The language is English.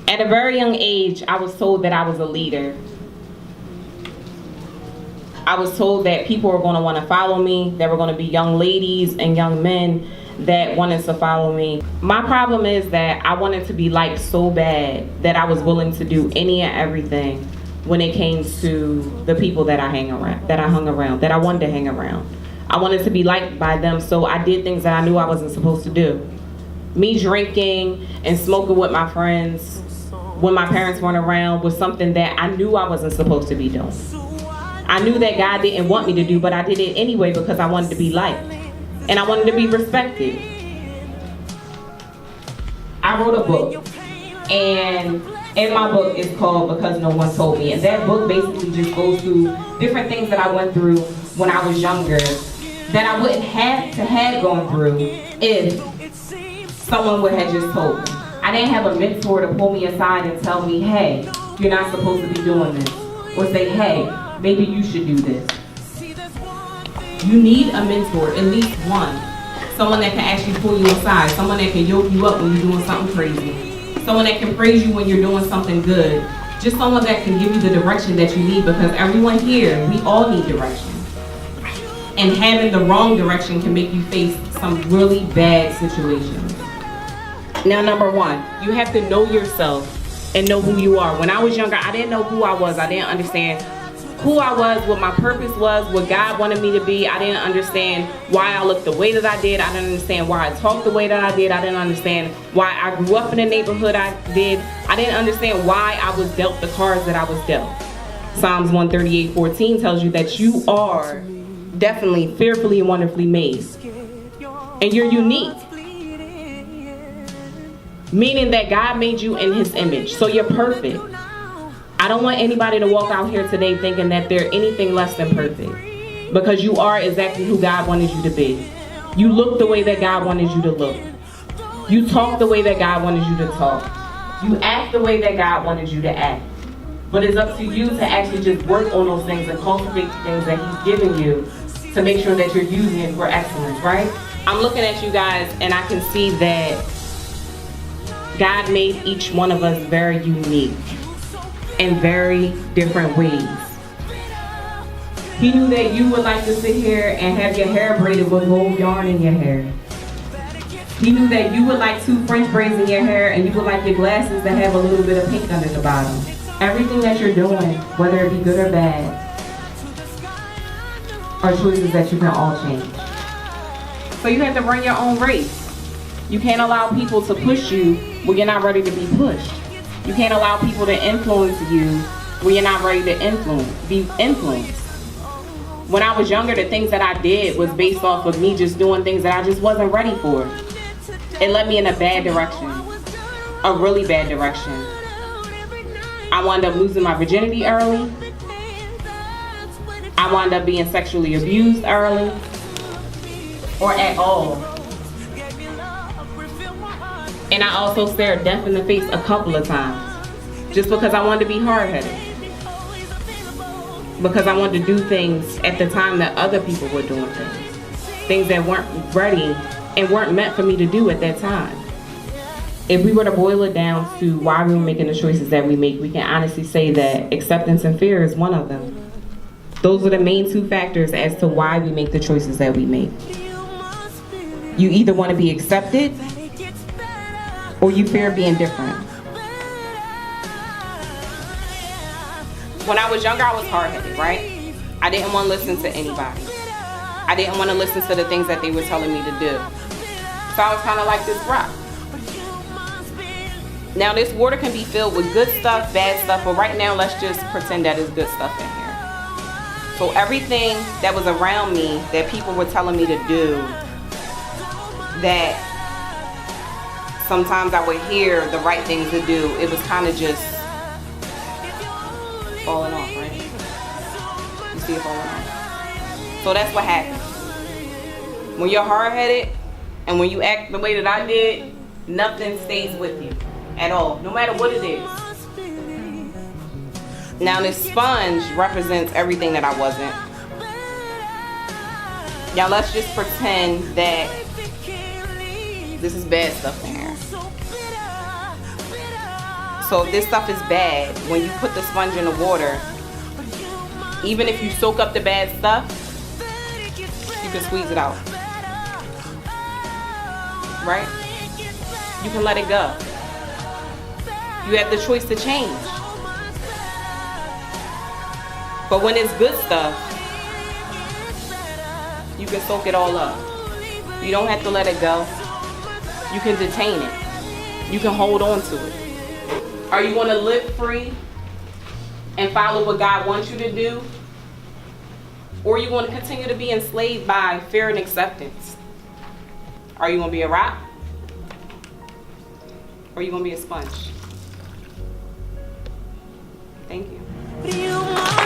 At a very young age, I was told that I was a leader. I was told that people were going to want to follow me. There were going to be young ladies and young men that wanted to follow me. My problem is that I wanted to be liked so bad that I was willing to do any and everything when it came to the people that I hung around, that I wanted to hang around. I wanted to be liked by them, so I did things that I knew I wasn't supposed to do. Me drinking and smoking with my friends when my parents weren't around was something that I knew I wasn't supposed to be doing. I knew that God didn't want me to do, but I did it anyway because I wanted to be liked and I wanted to be respected. I wrote a book, and in my book it's called Because No One Told Me, and that book basically just goes through different things that I went through when I was younger that I wouldn't have to have gone through if someone would have just told me. I didn't have a mentor to pull me aside and tell me, hey, you're not supposed to be doing this. Or say, hey, maybe you should do this. You need a mentor, at least one. Someone that can actually pull you aside. Someone that can yoke you up when you're doing something crazy. Someone that can praise you when you're doing something good. Just someone that can give you the direction that you need, because everyone here, we all need direction. And having the wrong direction can make you face some really bad situations. Now, number one, you have to know yourself and know who you are. When I was younger, I didn't know who I was. I didn't understand who I was, what my purpose was, what God wanted me to be. I didn't understand why I looked the way that I did. I didn't understand why I talked the way that I did. I didn't understand why I grew up in the neighborhood I did. I didn't understand why I was dealt the cards that I was dealt. Psalms 138:14 tells you that you are definitely fearfully and wonderfully made. And you're unique. Meaning that God made you in his image. So you're perfect. I don't want anybody to walk out here today thinking that they're anything less than perfect. Because you are exactly who God wanted you to be. You look the way that God wanted you to look. You talk the way that God wanted you to talk. You act the way that God wanted you to act. But it's up to you to actually just work on those things and cultivate the things that he's given you to make sure that you're using it for excellence, right? I'm looking at you guys and I can see that God made each one of us very unique in very different ways. He knew that you would like to sit here and have your hair braided with gold yarn in your hair. He knew that you would like 2 French braids in your hair and you would like your glasses that have a little bit of pink under the bottom. Everything that you're doing, whether it be good or bad, are choices that you can all change. So you have to run your own race. You can't allow people to push you when you're not ready to be pushed. You can't allow people to influence you when you're not ready to be influenced. When I was younger, the things that I did was based off of me just doing things that I just wasn't ready for. It led me in a bad direction, a really bad direction. I wound up losing my virginity early. I wound up being sexually abused early, or at all. And I also stared death in the face a couple of times, just because I wanted to be hard-headed. Because I wanted to do things at the time that other people were doing things. Things that weren't ready and weren't meant for me to do at that time. If we were to boil it down to why we were making the choices that we make, we can honestly say that acceptance and fear is one of them. Those are the main 2 factors as to why we make the choices that we make. You either want to be accepted or you fear being different. When I was younger, I was hard-headed, right? I didn't want to listen to anybody. I didn't want to listen to the things that they were telling me to do. So I was kind of like this rock. Now this water can be filled with good stuff, bad stuff, but right now let's just pretend that it's good stuff in here. So everything that was around me that people were telling me to do, that sometimes I would hear the right things to do, it was kind of just falling off, right? You see it falling off. So that's what happens. When you're hard-headed and when you act the way that I did, nothing stays with you at all, no matter what it is. Now this sponge represents everything that I wasn't. Now let's just pretend that this is bad stuff in here. So if this stuff is bad, when you put the sponge in the water, even if you soak up the bad stuff, you can squeeze it out. Right? You can let it go. You have the choice to change. But when it's good stuff, you can soak it all up. You don't have to let it go. You can detain it. You can hold on to it. Are you going to live free and follow what God wants you to do? Or are you going to continue to be enslaved by fear and acceptance? Are you going to be a rock? Or are you going to be a sponge? Thank you.